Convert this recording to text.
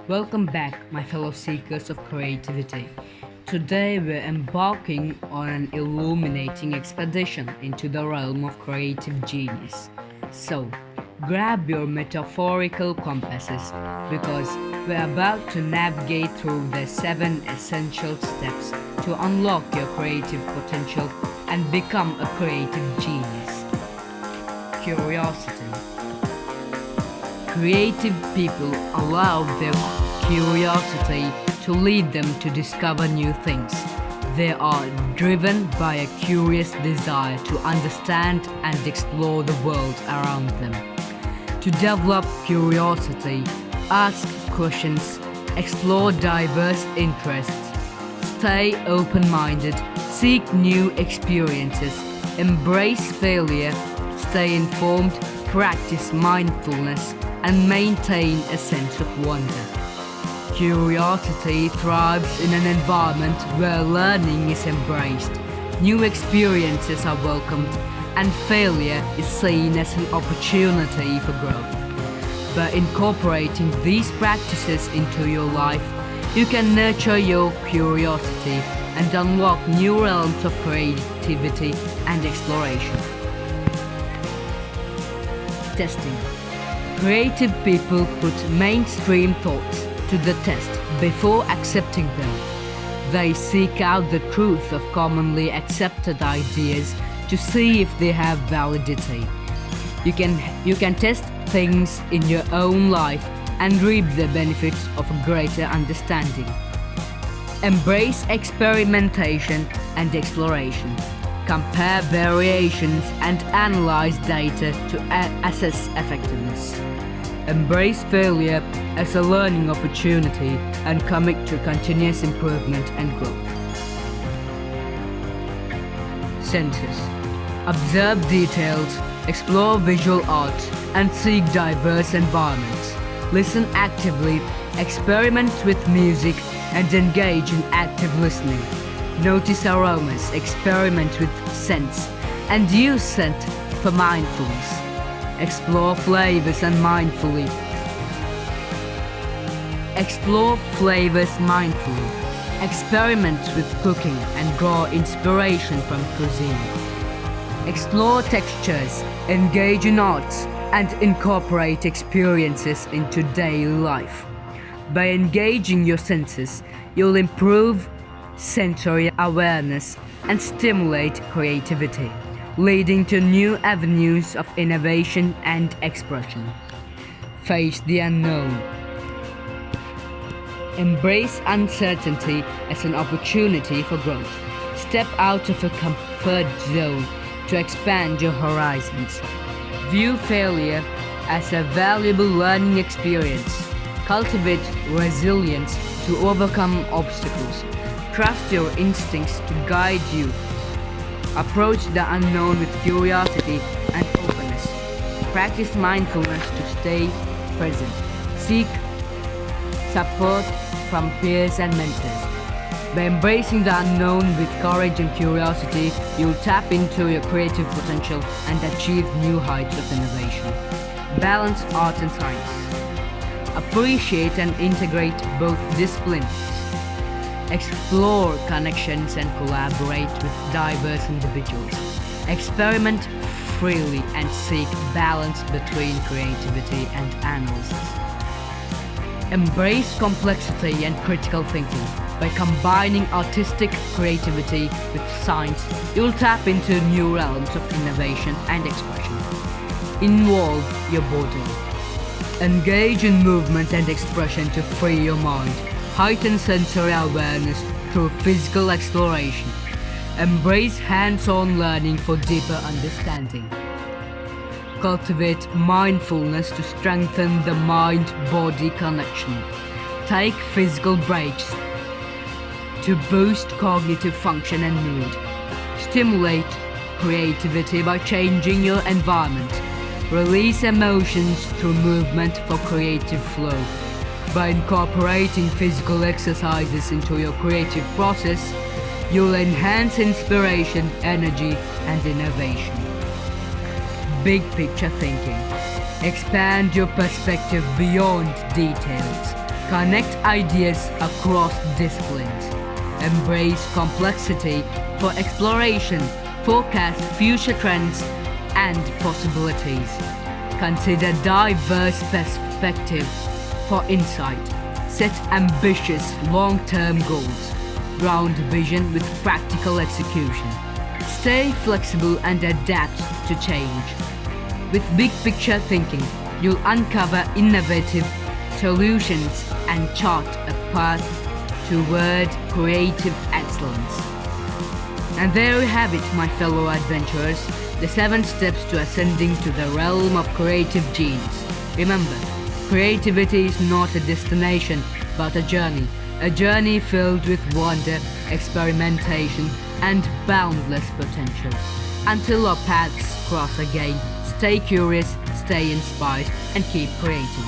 Welcome back, my fellow seekers of creativity. Today we're embarking on an illuminating expedition into the realm of creative genius. So, grab your metaphorical compasses because we're about to navigate through the 7 essential steps to unlock your creative potential and become a creative genius. Curiosity. Creative people allow their curiosity to lead them to discover new things. They are driven by a curious desire to understand and explore the world around them. To develop curiosity, ask questions, explore diverse interests, stay open minded, seek new experiences, embrace failure, stay informed, practice mindfulness, and maintain a sense of wonder. Curiosity thrives in an environment where learning is embraced, new experiences are welcomed, and failure is seen as an opportunity for growth. By incorporating these practices into your life, you can nurture your curiosity and unlock new realms of creativity and exploration. Testing. Creative people put mainstream thoughts to the test before accepting them. They seek out the truth of commonly accepted ideas to see if they have validity. You can test things in your own life and reap the benefits of a greater understanding. Embrace experimentation and exploration. Compare variations and analyze data to assess effectiveness. Embrace failure as a learning opportunity and commit to continuous improvement and growth. Senses. Observe details, explore visual arts, and seek diverse environments. Listen actively, experiment with music, and engage in active listening. Notice aromas, experiment with scents, and use scent for mindfulness. Explore flavors and mindfully. Explore flavors mindfully. Experiment with cooking and draw inspiration from cuisine. Explore textures, engage in arts, and incorporate experiences into daily life. By engaging your senses, you'll improve sensory awareness and stimulate creativity, leading to new avenues of innovation and expression. Face the unknown. Embrace uncertainty as an opportunity for growth. Step out of a comfort zone to expand your horizons. View failure as a valuable learning experience. Cultivate resilience to overcome obstacles. Trust your instincts to guide you. Approach the unknown with curiosity and openness. Practice mindfulness to stay present. Seek support from peers and mentors. By embracing the unknown with courage and curiosity, you'll tap into your creative potential and achieve new heights of innovation. Balance art and science. Appreciate and integrate both disciplines. Explore connections and collaborate with diverse individuals. Experiment freely and seek balance between creativity and analysis. Embrace complexity and critical thinking. By combining artistic creativity with science, you'll tap into new realms of innovation and expression. Involve your body. Engage in movement and expression to free your mind. Heighten sensory awareness through physical exploration. Embrace hands-on learning for deeper understanding. Cultivate mindfulness to strengthen the mind-body connection. Take physical breaks to boost cognitive function and mood. Stimulate creativity by changing your environment. Release emotions through movement for creative flow. By incorporating physical exercises into your creative process, you'll enhance inspiration, energy, and innovation. Big picture thinking. Expand your perspective beyond details. Connect ideas across disciplines. Embrace complexity for exploration. Forecast future trends and possibilities. Consider diverse perspective for insight. Set ambitious long-term goals. Ground vision with practical execution. Stay flexible and adapt to change. With big picture thinking, you'll uncover innovative solutions and chart a path toward creative excellence. And there you have it, my fellow adventurers, the 7 steps to ascending to the realm of creative genius. Remember, creativity is not a destination, but a journey filled with wonder, experimentation, and boundless potential. Until our paths cross again, stay curious, stay inspired, and keep creating.